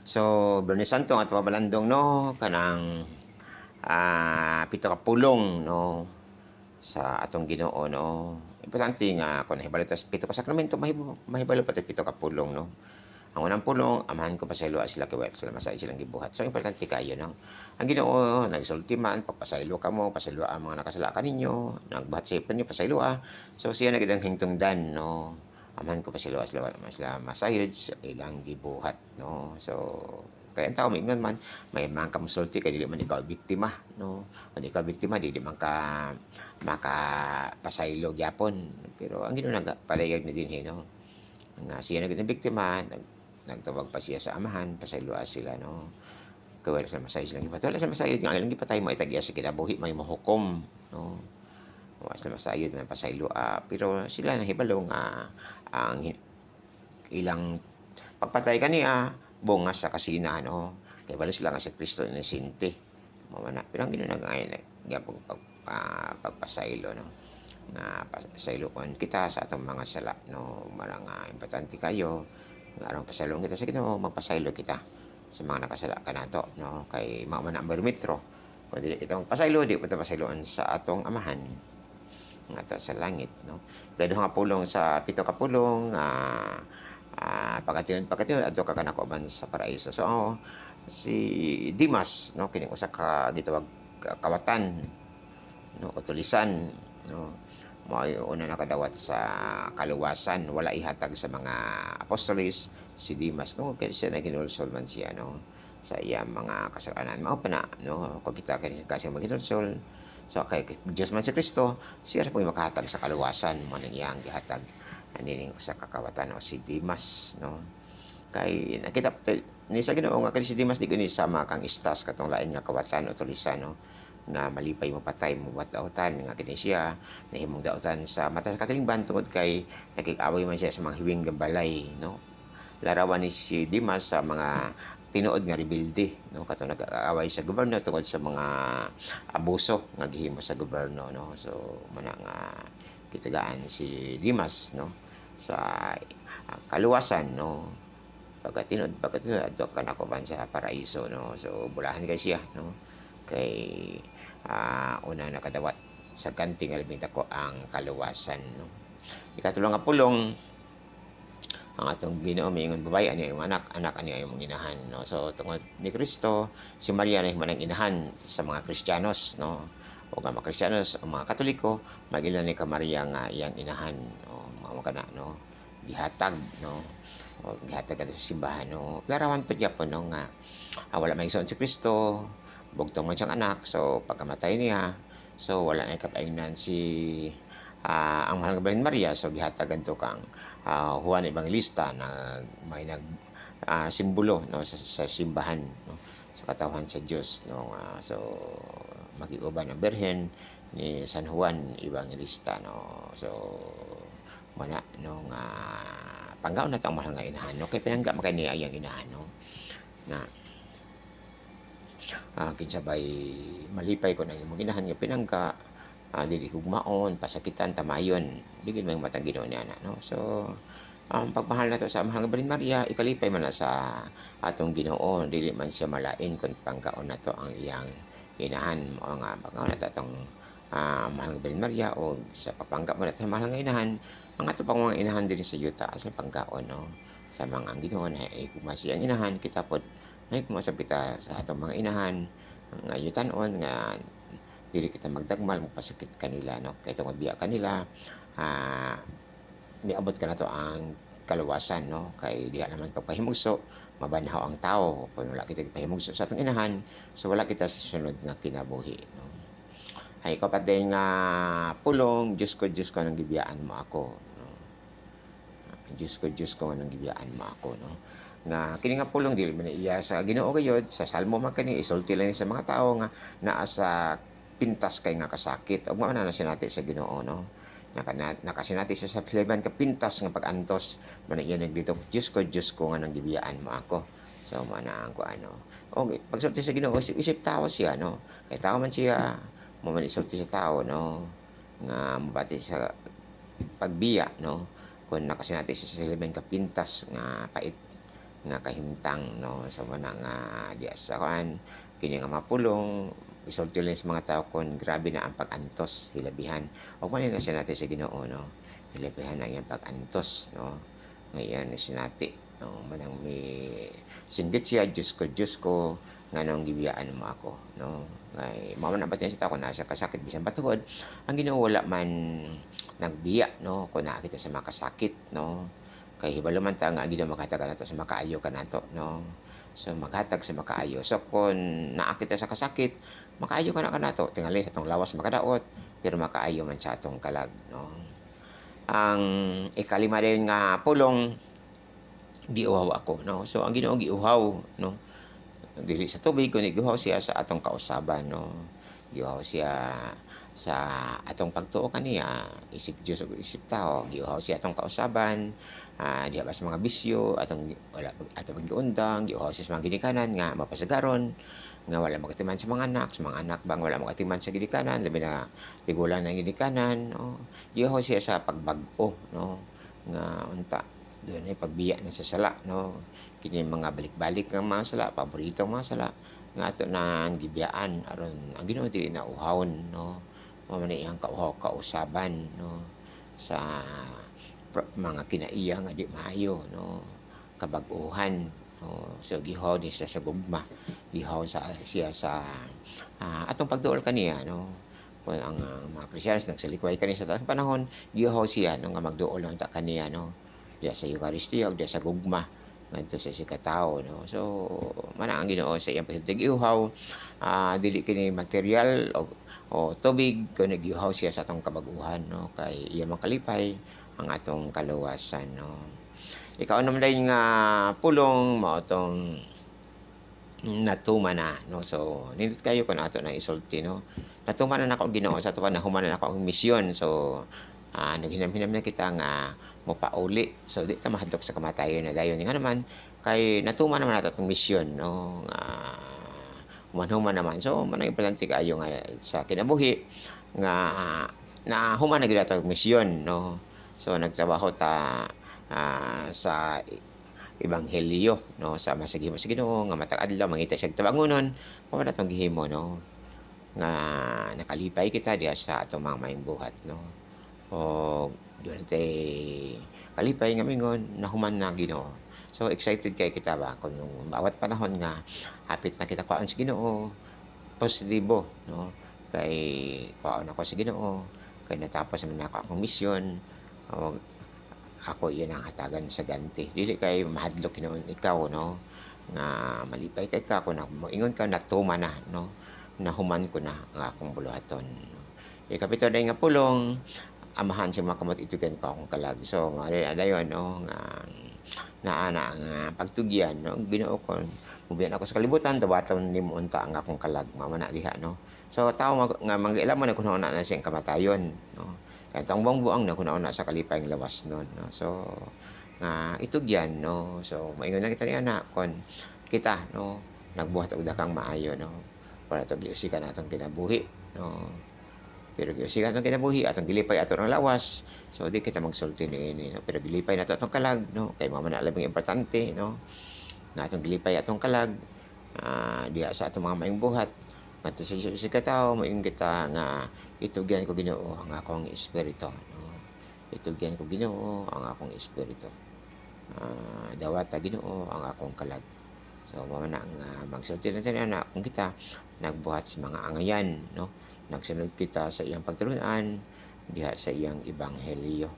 So, Bernie Santo at pabalandong no kanang pito ka pulong no sa atong Ginoo no. Importante nga kun nahibalo ta sa pito ka sakramento mahibalo pa ta pito ka pulong no. Ang unang pulong, amahan ko pasaylo sila kay sila masay silang gibuhat. So importante kayo no. Ang Ginoo nagsulti man pagpasaylo kamo, pasaylo ang mga nakasala kaninyo, nagbuhat sa ipan niyo pasaylo. So siya na gid ang hingtungdan no. Amahan ko pasaylo sila masayod sa ilang gibuhat no. So kaya ang tao mingon man may mga kamusulti kay dili man ikaw biktima no. Kung ikaw biktima dili man ka makapasaylo gyapon. Pero ang Ginoo nagpalayag na dinhi no. Nga siya na gid ang biktima, nagtawag pa siya sa amahan, pasayloa sila no. Kay wala sila masayod silang gipatay. Wala sila masayod nga ilang gipatay mo itagya sa kinabuhi may mahukom no. Wala sila masayod may pasayloa pero sila nahibalo nga ang ilang pagpatay kaniya bunga sa kasina no. Kay wala sila nga si Kristo inosente. Mao na pero ang Ginoo nag-ay pagpasaylo no. Nga pasayloon kita sa atong mga sala no. Marang importante kayo nga aron pasayloon kita sa Ginoo magpasaylo kita sa mga nakasala kanato no. Kay mao man ang barometro kun dili kita magpasaylo di kita pasayloon sa atong amahan nga ato sa langit no. Kay duha nga pulong sa pito ka pulong pagkatinud adto ka kanako man sa paraiso. So si Dimas no kini usa ka gitawag kawatan no o tulisan no. Mao'y una nakadawat sa kaluwasan, wala ihatag sa mga apostoles si Dimas no kay siya na ginulsol man siya no sa iyang mga kasalanan. Mao pa na no kung kita kasi maginulsol so kay Diyos man si Kristo siya po makahatag sa kaluwasan mo ning iyang gihatag anining sa kakawatan o si Dimas no. Kay nakita ni sa Ginoo nga kani si Dimas di gani sama kang istas katong lain nga kawatan o tulisan no nga malipay mo patay mo daotan nga kini siya nahimong daotan sa mata sa katilingban tungod kay nakik-away man siya sa mga hiwing nga balay no. Larawan ni si Dimas sa mga tinuod nga rebelde no katong nag-aaway sa gobyerno tungod sa mga abuso nga gihimo sa gobyerno no. So mana nga kitagaan si Dimas no sa kaluwasan no pagkatinud adto kanako man sa paraiso no. So bulahan kay siya no kay una nakadawat sa ganti nga labing dako ang kaluwasan no. Ikatulo nga pulong ang atong Ginoo miingon babaye ani ang anak ani ang inahan no. So tungod ni Kristo si Maria na manang inahan sa mga Kristiyanos no o nga mga Kristiyanos o mga Katoliko magilan ni ka Maria nga iyang inahan no. Mao kana no gihatag no o gihatag sa simbahan no. Larawan pa gyapon no nga wala maigsoon si Kristo bugtong man siyang anak so pagkamatay niya so wala na kapaingnan si ang mahal nga Birhen Maria so gihatag adto kang Juan Evangelista na may simbolo no sa simbahan no sa katawhan sa Dios no so magiuban ang Birhen ni San Juan Evangelista no. So mana no nga panggaon na ta ang mahal nga inahan no kay pinangga man kay niya iyang inahan no na kinsabay malipay ko na imong inahan nga pinangga dili hugmaon pasakitan tamayon bigid may matang Ginoo niya no. So ang pagmahal nato sa mahal nga Birhen Maria ikalipay man na sa atong Ginoo dili man siya malain kun pangkaon nato ang iyang inahan mao nga pangkaon nato atong mahal nga Birhen Maria o sa pagpangga mo nato mahal nga inahan ang ato pang mga inahan dinhi sa yuta sa pangkaon no sa mga Ginoo na igugma siyang inahan kita pod kumasab kita sa atong mga inahan nga yutan-on nga dili kita magdagmal magpasakit kanila no kay tungod biya kanila niabot ka nato ang kaluwasan no kay diha naman pagpahimugso mabanhaw ang tao kung wala kita pahimugso sa atong inahan so wala kita sa sunod nga kinabuhi no. Ay kapatid nga pulong Diyos ko nang gibiyaan mo ako no. Diyos ko nang gibiyaan mo ako no nga kini nga pulong dili man iya sa Ginoo gayud sa salmo man kani isulti lang sa mga tawo nga naa sa pintas kay nga kasakit ug mao na sinati sa Ginoo no nakasinati siya sa Piliban ka pintas nga pag-antos man iya nagdito Diyos ko nga nang gibiyaan mo ako. So mao na ang kuano okay pagsulti sa Ginoo isip tao siya no kay tao man siya mo man isulti sa tao no nga mabati sa pagbiya no kun nakasinati siya sa Piliban ka pintas nga pait nga kahimtang, no, so mo na nga diha sa kuan kini nga mapulong isulti lang sa mga tao kon grabe na ang pag-antos hilabihan ug manina siya natin sa Ginoo, no, hilabihan na iyang pag-antos, no, ngayon sinati, no, manang may singgit siya, Diyos ko, nganong gibiyaan mo ako, no, ngay mao na batin sa tao kung naa siya kasakit bisan batuod, ang Ginoo wala man nagbiya, no, kung naa kita sa makasakit, no, kay hibalo man ta nga ang Ginoo maghatag kanato sa makaayo kanato, no, so maghatag sa makaayo, so kung naa kita sa kasakit makaayo kanato tingali sa atong lawas makadaot pero makaayo man sa atong kalag, no. Ang ikalima din nga pulong giuhaw ako, no, so ang Ginoo giuhaw, no, dili sa tubig kundi giuhaw siya sa atong kausaban, no, giuhaw siya sa atong pagtuo kaniya isip Dios ug isip tao, giuhaw siya atong kausaban, diha ba sa mga bisyo atong wala atong pag-giundang, giuhaw siya sa mga ginikanan nga mapasagaron, nga wala magatiman sa mga anak bang wala magatiman sa ginikanan, labi na tigulang na ginikanan, no, giuhaw siya sa pagbag-o, no, nga unta dunay pagbiya na sa sala, no, kini mga balik-balik nga mga sala, paboritong mga sala nga ato nang gibiyaan aron ang Ginoo dili na uhawon, no, mao man iyang kausaban, no, sa mga kinaiya nga di maayo, no, kabag-ohan, no, so gihaw ni siya sa gugma, gihaw siya sa atong pagduol kaniya, no, kung ang mga Kristiyanos nagsalikway kani sa taong panahon gihaw siya no nga magduol lang ta kaniya, no, diya sa Eucharistia ug diya sa gugma ngadto sa sikatawo, no, so mana ang Ginoo sa iyang pagtigiuhaw, dili kini material o tubig kundi giuhaw siya sa atong kabag-uhan, no, kay iya makalipay ang atong kaluwasan, no. Ikaw naman day nga pulong mao tong natuman na, no, so nindot kayo kun ato na isulti, no. Natuman na nako ang Ginoo sa ato nahuman na nako ang misyon, so naghinam-hinam na kita nga mopauli, so di ta mahadlok sa kamatayon na dayon nga naman kay natuman naman nato atong misyon, no, nga human-human naman. So man ang importante kaayo nga sa kinabuhi nga nahuman na gyud ato ang misyon, no. So nagtrabaho ta sa ebanghelyo, no, sama sa gihimo sa Ginoo nga matag adlaw mangita siya og tabangonon, mao na atong gihimo, no, nga nakalipay kita diha sa atong mga maayong buhat, no. O doon tay kalipay nga mingon nahuman na Ginoo. So excited kay kita ba kung bawat panahon nga hapit na kita kuan sa Ginoo, positibo, no, kay kuhaon ako sa Ginoo, kay natapos naman ako akong misyon, o ako iyan ang hatagan sa ganti. Dili kay mahadlok hinuon ikaw, no, nga malipay kay ka kun moingon ka natuman na, no, nahuman ko na ang akong buluhaton. Ikapito day nga pulong, amahan sa mga kamot itugan ko akong kalag. So dayon, no, nga naa na nga pagtugyan, no, ang Ginoo ko mubiyan ako sa kalibutan dawaton nimo unta ang akong kalag mao man na diha, no. So tao nga mangailaman na kuno na siyang kamatayon, no. Kahit ang buang-buang na kunaon na sa kalipayng lawas nun, no. So nga itugyan, no, so maingon na kita ni ana kon kita, no, nagbuhat og dakang maayo, no, para to giusikan atong kinabuhi, no. Pero giusikan atong kinabuhi atong gilipay ato ang lawas, so di kita magsulti niini, no, pero gilipay nato atong kalag, no, kay mao man na labing importante, no, na atong gilipay atong kalag, diha sa atong mga maayong buhat ngadto sa sikatawo moingon kita nga itugyan ko Ginoo ang akong espiritu, no, itugyan ko Ginoo ang akong espiritu, dawata Ginoo ang akong kalag. So mao na ang magsulti natin ana kung kita nagbuhat sa mga angayan, no, nagsunod kita sa iyang pagtulungan diha sa iyang ebanghelyo.